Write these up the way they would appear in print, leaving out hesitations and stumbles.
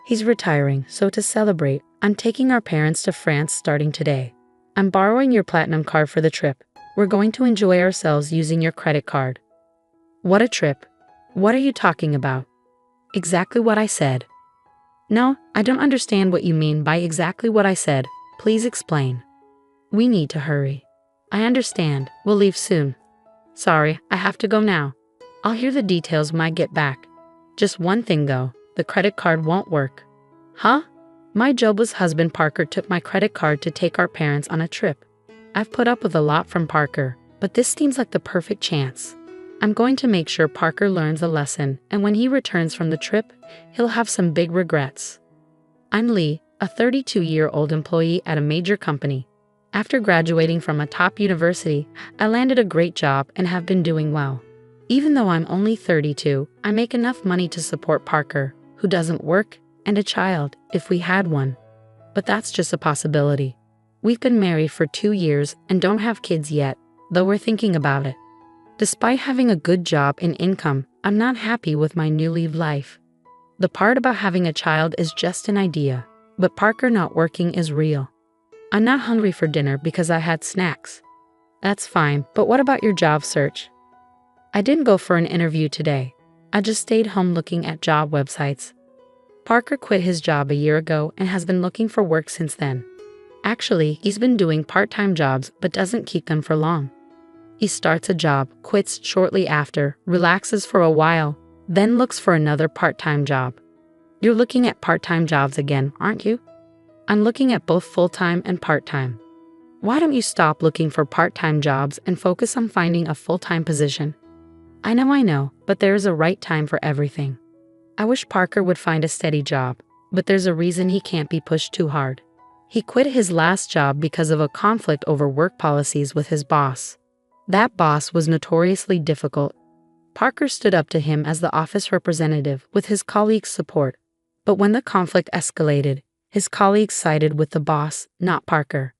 He's retiring, so to celebrate, I'm taking our parents to France starting today. I'm borrowing your platinum card for the trip. We're going to enjoy ourselves using your credit card. What a trip. What are you talking about? Exactly what I said. No, I don't understand what you mean by exactly what I said. Please explain. We need to hurry. I understand. We'll leave soon. Sorry, I have to go now. I'll hear the details when I get back. Just one thing though, the credit card won't work. Huh? My jobless husband Parker took my credit card to take our parents on a trip. I've put up with a lot from Parker, but this seems like the perfect chance. I'm going to make sure Parker learns a lesson, and when he returns from the trip, he'll have some big regrets. I'm Lee, a 32-year-old employee at a major company. After graduating from a top university, I landed a great job and have been doing well. Even though I'm only 32, I make enough money to support Parker, who doesn't work, and a child, if we had one. But that's just a possibility. We've been married for 2 years and don't have kids yet, though we're thinking about it. Despite having a good job and income, I'm not happy with my newly life. The part about having a child is just an idea, but Parker not working is real. I'm not hungry for dinner because I had snacks. That's fine, but what about your job search? I didn't go for an interview today. I just stayed home looking at job websites. Parker quit his job a year ago and has been looking for work since then. Actually, he's been doing part-time jobs but doesn't keep them for long. He starts a job, quits shortly after, relaxes for a while, then looks for another part-time job. You're looking at part-time jobs again, aren't you? I'm looking at both full-time and part-time. Why don't you stop looking for part-time jobs and focus on finding a full-time position? I know, but there is a right time for everything. I wish Parker would find a steady job, but there's a reason he can't be pushed too hard. He quit his last job because of a conflict over work policies with his boss. That boss was notoriously difficult. Parker stood up to him as the office representative with his colleagues' support. But when the conflict escalated, his colleagues sided with the boss, not Parker.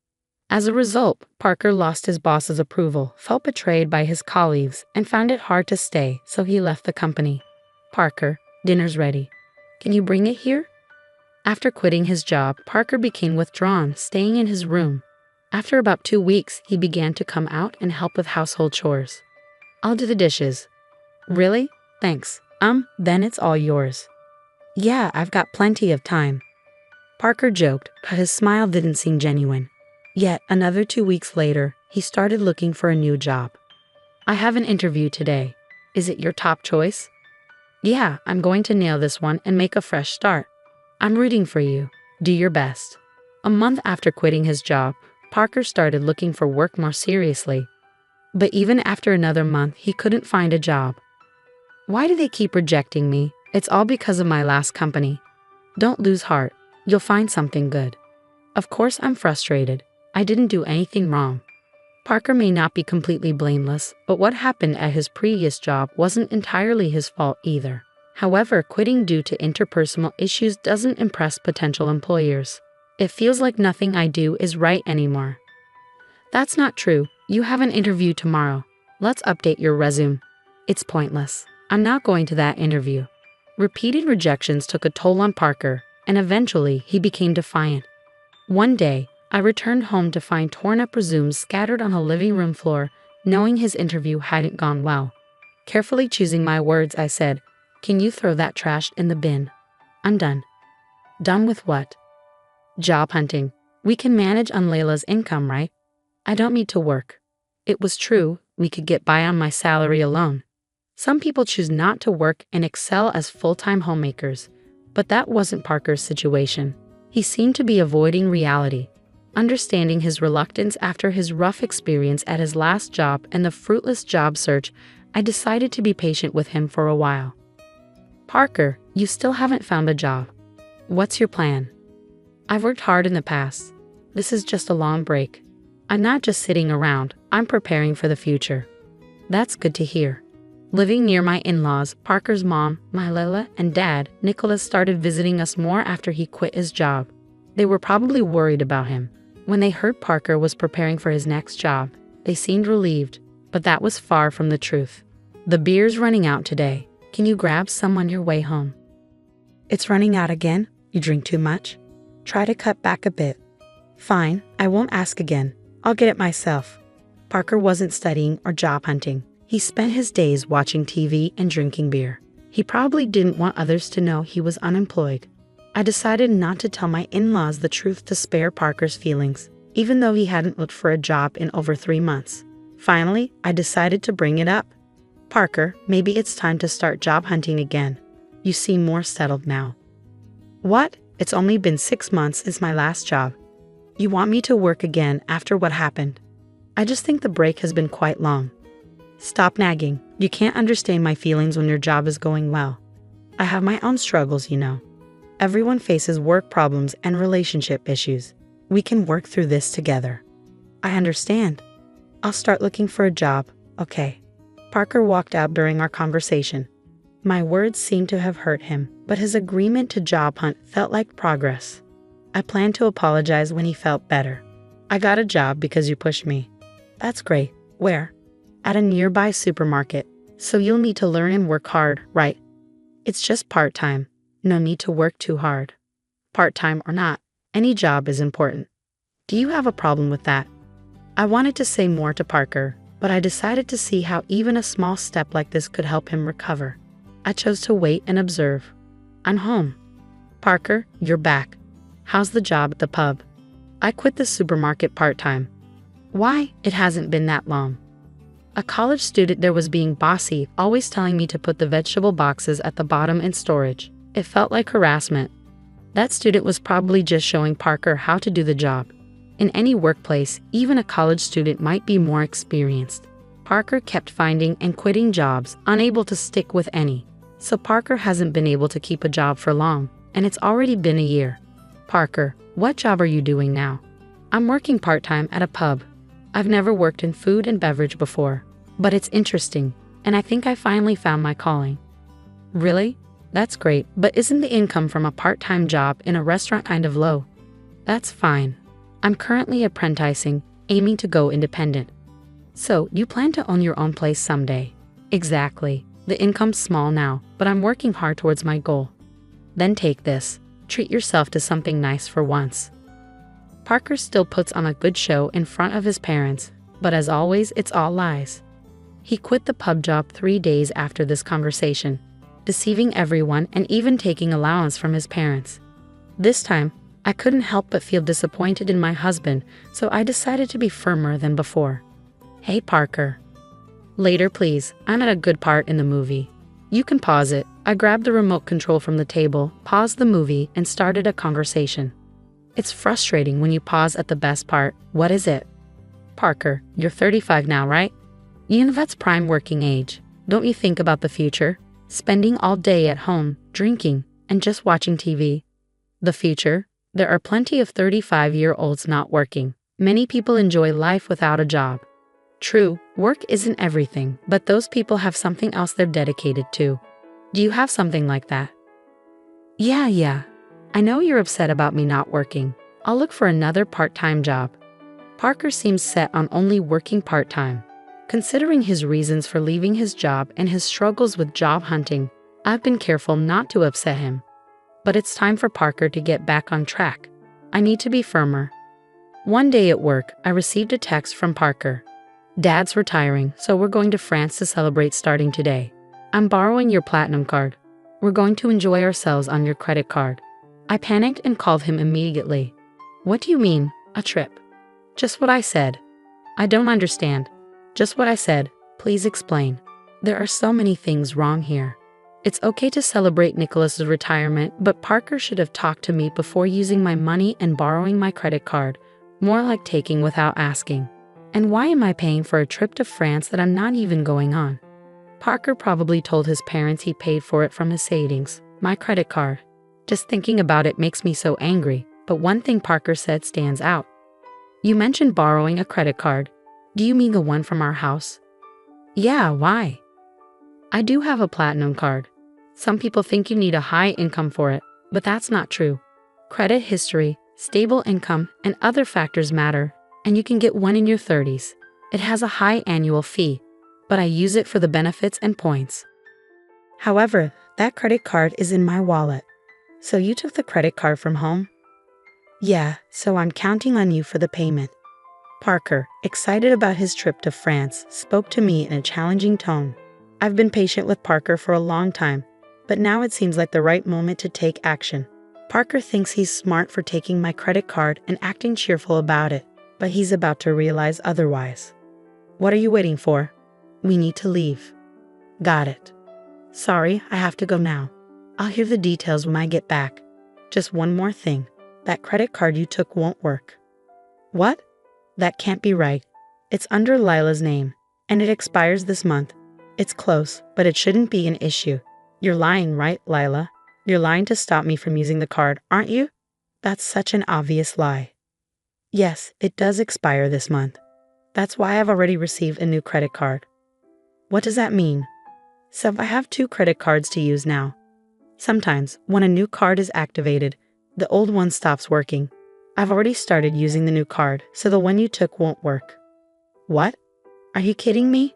As a result, Parker lost his boss's approval, felt betrayed by his colleagues, and found it hard to stay, so he left the company. Parker, dinner's ready. Can you bring it here? After quitting his job, Parker became withdrawn, staying in his room. After about 2 weeks, he began to come out and help with household chores. I'll do the dishes. Really? Thanks. Then it's all yours. Yeah, I've got plenty of time. Parker joked, but his smile didn't seem genuine. Yet, another 2 weeks later, he started looking for a new job. I have an interview today. Is it your top choice? Yeah, I'm going to nail this one and make a fresh start. I'm rooting for you. Do your best. A month after quitting his job, Parker started looking for work more seriously. But even after another month, he couldn't find a job. Why do they keep rejecting me? It's all because of my last company. Don't lose heart. You'll find something good. Of course, I'm frustrated. I didn't do anything wrong. Parker may not be completely blameless, but what happened at his previous job wasn't entirely his fault either. However, quitting due to interpersonal issues doesn't impress potential employers. It feels like nothing I do is right anymore. That's not true. You have an interview tomorrow. Let's update your resume. It's pointless. I'm not going to that interview. Repeated rejections took a toll on Parker, and eventually he became defiant. One day, I returned home to find torn-up resumes scattered on the living room floor, knowing his interview hadn't gone well. Carefully choosing my words, I said, "Can you throw that trash in the bin? I'm done." Done with what? Job hunting. We can manage on Layla's income, right? I don't need to work. It was true, we could get by on my salary alone. Some people choose not to work and excel as full-time homemakers, but that wasn't Parker's situation. He seemed to be avoiding reality. Understanding his reluctance after his rough experience at his last job and the fruitless job search, I decided to be patient with him for a while. Parker, you still haven't found a job. What's your plan? I've worked hard in the past. This is just a long break. I'm not just sitting around, I'm preparing for the future. That's good to hear. Living near my in-laws, Parker's mom, my Layla, and dad, Nicholas, started visiting us more after he quit his job. They were probably worried about him. When they heard Parker was preparing for his next job, they seemed relieved, but that was far from the truth. The beer's running out today. Can you grab some on your way home? It's running out again? You drink too much? Try to cut back a bit. Fine, I won't ask again. I'll get it myself. Parker wasn't studying or job hunting. He spent his days watching TV and drinking beer. He probably didn't want others to know he was unemployed. I decided not to tell my in-laws the truth to spare Parker's feelings, even though he hadn't looked for a job in over 3 months. Finally, I decided to bring it up. Parker, maybe it's time to start job hunting again. You seem more settled now. What? It's only been 6 months since my last job. You want me to work again after what happened? I just think the break has been quite long. Stop nagging. You can't understand my feelings when your job is going well. I have my own struggles, you know. Everyone faces work problems and relationship issues. We can work through this together. I understand. I'll start looking for a job, okay? Parker walked out during our conversation. My words seemed to have hurt him, but his agreement to job hunt felt like progress. I planned to apologize when he felt better. I got a job because you pushed me. That's great. Where? At a nearby supermarket. So you'll need to learn and work hard, right? It's just part-time. No need to work too hard. Part-time or not, any job is important. Do you have a problem with that? I wanted to say more to Parker, but I decided to see how even a small step like this could help him recover. I chose to wait and observe. I'm home. Parker, you're back. How's the job at the pub? I quit the supermarket part-time. Why? It hasn't been that long. A college student there was being bossy, always telling me to put the vegetable boxes at the bottom in storage. It felt like harassment. That student was probably just showing Parker how to do the job. In any workplace, even a college student might be more experienced. Parker kept finding and quitting jobs, unable to stick with any. So Parker hasn't been able to keep a job for long, and it's already been a year. Parker, what job are you doing now? I'm working part-time at a pub. I've never worked in food and beverage before, but it's interesting, and I think I finally found my calling. Really? That's great, but isn't the income from a part-time job in a restaurant kind of low? That's fine. I'm currently apprenticing, aiming to go independent. So, you plan to own your own place someday? Exactly. The income's small now, but I'm working hard towards my goal. Then take this. Treat yourself to something nice for once. Parker still puts on a good show in front of his parents, but as always, it's all lies. He quit the pub job 3 days after this conversation, deceiving everyone and even taking allowance from his parents. This time, I couldn't help but feel disappointed in my husband, so I decided to be firmer than before. Hey Parker. Later please, I'm at a good part in the movie. You can pause it. I grabbed the remote control from the table, paused the movie, and started a conversation. It's frustrating when you pause at the best part. What is it? Parker, you're 35 now, right? You know that's prime working age. Don't you think about the future? Spending all day at home, drinking, and just watching TV. The future? There are plenty of 35-year-olds not working. Many people enjoy life without a job. True, work isn't everything, but those people have something else they're dedicated to. Do you have something like that? Yeah. I know you're upset about me not working. I'll look for another part-time job. Parker seems set on only working part-time. Considering his reasons for leaving his job and his struggles with job hunting, I've been careful not to upset him. But it's time for Parker to get back on track. I need to be firmer. One day at work, I received a text from Parker. Dad's retiring, so we're going to France to celebrate starting today. I'm borrowing your platinum card. We're going to enjoy ourselves on your credit card. I panicked and called him immediately. What do you mean, a trip? Just what I said. I don't understand. Just what I said. Please explain. There are so many things wrong here. It's okay to celebrate Nicholas's retirement, but Parker should have talked to me before using my money and borrowing my credit card. More like taking without asking. And why am I paying for a trip to France that I'm not even going on? Parker probably told his parents he paid for it from his savings, my credit card. Just thinking about it makes me so angry, but one thing Parker said stands out. You mentioned borrowing a credit card. Do you mean the one from our house? Yeah, why? I do have a platinum card. Some people think you need a high income for it, but that's not true. Credit history, stable income, and other factors matter, and you can get one in your 30s. It has a high annual fee, but I use it for the benefits and points. However, that credit card is in my wallet. So you took the credit card from home? Yeah, so I'm counting on you for the payment. Parker, excited about his trip to France, spoke to me in a challenging tone. I've been patient with Parker for a long time, but now it seems like the right moment to take action. Parker thinks he's smart for taking my credit card and acting cheerful about it, but he's about to realize otherwise. What are you waiting for? We need to leave. Got it. Sorry, I have to go now. I'll hear the details when I get back. Just one more thing. That credit card you took won't work. What? That can't be right. It's under Lila's name, and it expires this month. It's close, but it shouldn't be an issue. You're lying, right, Lila? You're lying to stop me from using the card, aren't you? That's such an obvious lie. Yes, it does expire this month. That's why I've already received a new credit card. What does that mean? So I have 2 credit cards to use now. Sometimes, when a new card is activated, the old one stops working. I've already started using the new card, so the one you took won't work. What? Are you kidding me?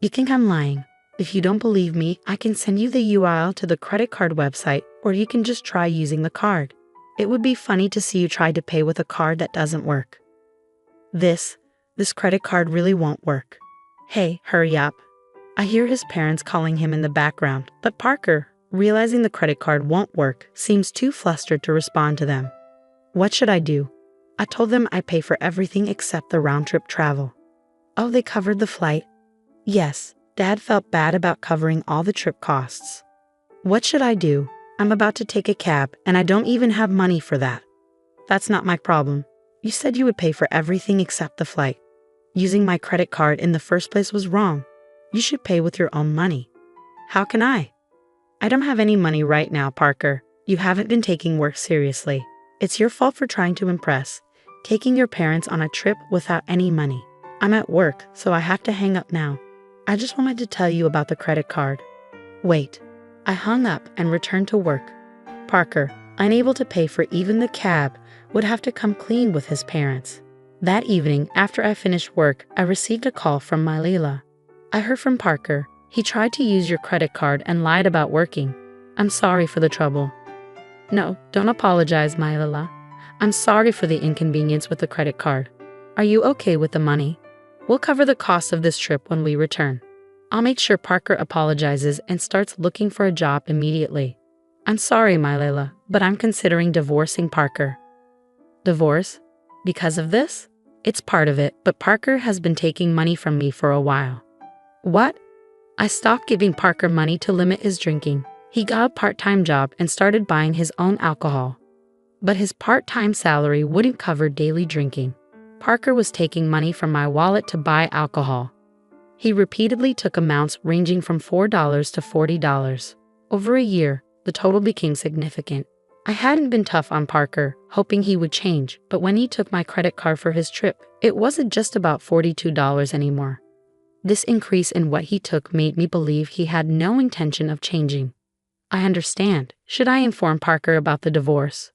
You think I'm lying. If you don't believe me, I can send you the URL to the credit card website, or you can just try using the card. It would be funny to see you try to pay with a card that doesn't work. This credit card really won't work. Hey, hurry up. I hear his parents calling him in the background, but Parker, realizing the credit card won't work, seems too flustered to respond to them. What should I do? I told them I pay for everything except the round-trip travel. Oh, they covered the flight? Yes, Dad felt bad about covering all the trip costs. What should I do? I'm about to take a cab, and I don't even have money for that. That's not my problem. You said you would pay for everything except the flight. Using my credit card in the first place was wrong. You should pay with your own money. How can I? I don't have any money right now, Parker. You haven't been taking work seriously. It's your fault for trying to impress, taking your parents on a trip without any money. I'm at work, so I have to hang up now. I just wanted to tell you about the credit card. Wait. I hung up and returned to work. Parker, unable to pay for even the cab, would have to come clean with his parents. That evening, after I finished work, I received a call from my Leila. I heard from Parker. He tried to use your credit card and lied about working. I'm sorry for the trouble. No, don't apologize, my Leila. I'm sorry for the inconvenience with the credit card. Are you okay with the money? We'll cover the cost of this trip when we return. I'll make sure Parker apologizes and starts looking for a job immediately. I'm sorry, my Leila, but I'm considering divorcing Parker. Divorce? Because of this? It's part of it, but Parker has been taking money from me for a while. What? I stopped giving Parker money to limit his drinking. He got a part-time job and started buying his own alcohol. But his part-time salary wouldn't cover daily drinking. Parker was taking money from my wallet to buy alcohol. He repeatedly took amounts ranging from $4 to $40. Over a year, the total became significant. I hadn't been tough on Parker, hoping he would change, but when he took my credit card for his trip, it wasn't just about $42 anymore. This increase in what he took made me believe he had no intention of changing. I understand. Should I inform Parker about the divorce?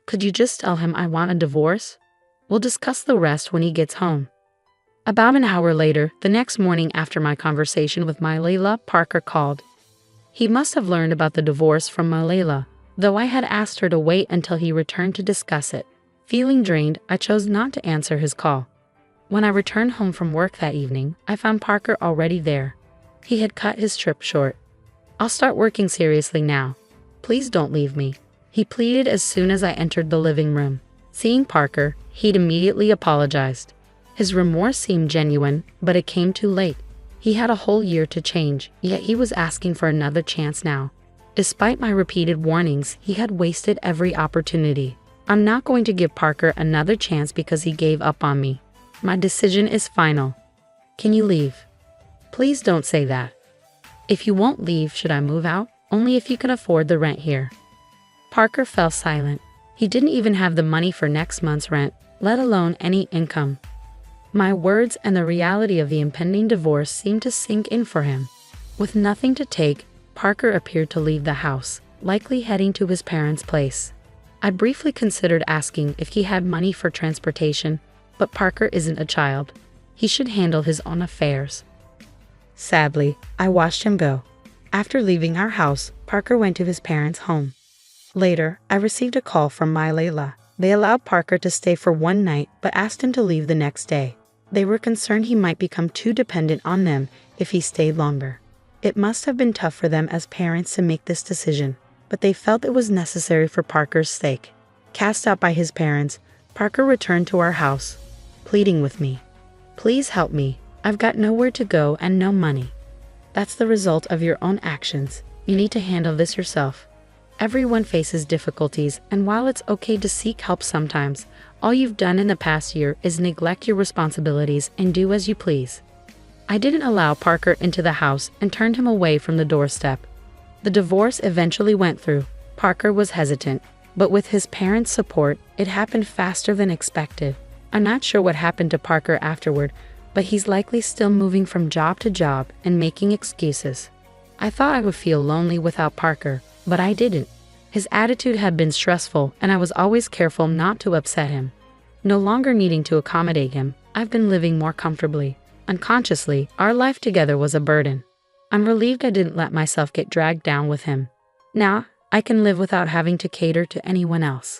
Could you just tell him I want a divorce? We'll discuss the rest when he gets home. About an hour later, the next morning after my conversation with my Leila, Parker called. He must have learned about the divorce from my Leila, though I had asked her to wait until he returned to discuss it. Feeling drained, I chose not to answer his call. When I returned home from work that evening, I found Parker already there. He had cut his trip short. I'll start working seriously now. Please don't leave me, he pleaded as soon as I entered the living room. Seeing Parker, he'd immediately apologized. His remorse seemed genuine, but it came too late. He had a whole year to change, yet he was asking for another chance now. Despite my repeated warnings, he had wasted every opportunity. I'm not going to give Parker another chance because he gave up on me. My decision is final. Can you leave? Please don't say that. If you won't leave, should I move out? Only if you can afford the rent here. Parker fell silent. He didn't even have the money for next month's rent, let alone any income. My words and the reality of the impending divorce seemed to sink in for him. With nothing to take, Parker appeared to leave the house, likely heading to his parents' place. I briefly considered asking if he had money for transportation, but Parker isn't a child. He should handle his own affairs. Sadly, I watched him go. After leaving our house, Parker went to his parents' home. Later, I received a call from my Layla. They allowed Parker to stay for one night but asked him to leave the next day. They were concerned he might become too dependent on them if he stayed longer. It must have been tough for them as parents to make this decision, but they felt it was necessary for Parker's sake. Cast out by his parents, Parker returned to our house, pleading with me. "Please help me. I've got nowhere to go and no money." That's the result of your own actions. You need to handle this yourself. Everyone faces difficulties, and while it's okay to seek help sometimes, all you've done in the past year is neglect your responsibilities and do as you please. I didn't allow Parker into the house and turned him away from the doorstep. The divorce eventually went through. Parker was hesitant, but with his parents' support, it happened faster than expected. I'm not sure what happened to Parker afterward, but he's likely still moving from job to job and making excuses. I thought I would feel lonely without Parker, but I didn't. His attitude had been stressful, and I was always careful not to upset him. No longer needing to accommodate him, I've been living more comfortably. Unconsciously, our life together was a burden. I'm relieved I didn't let myself get dragged down with him. Now, I can live without having to cater to anyone else.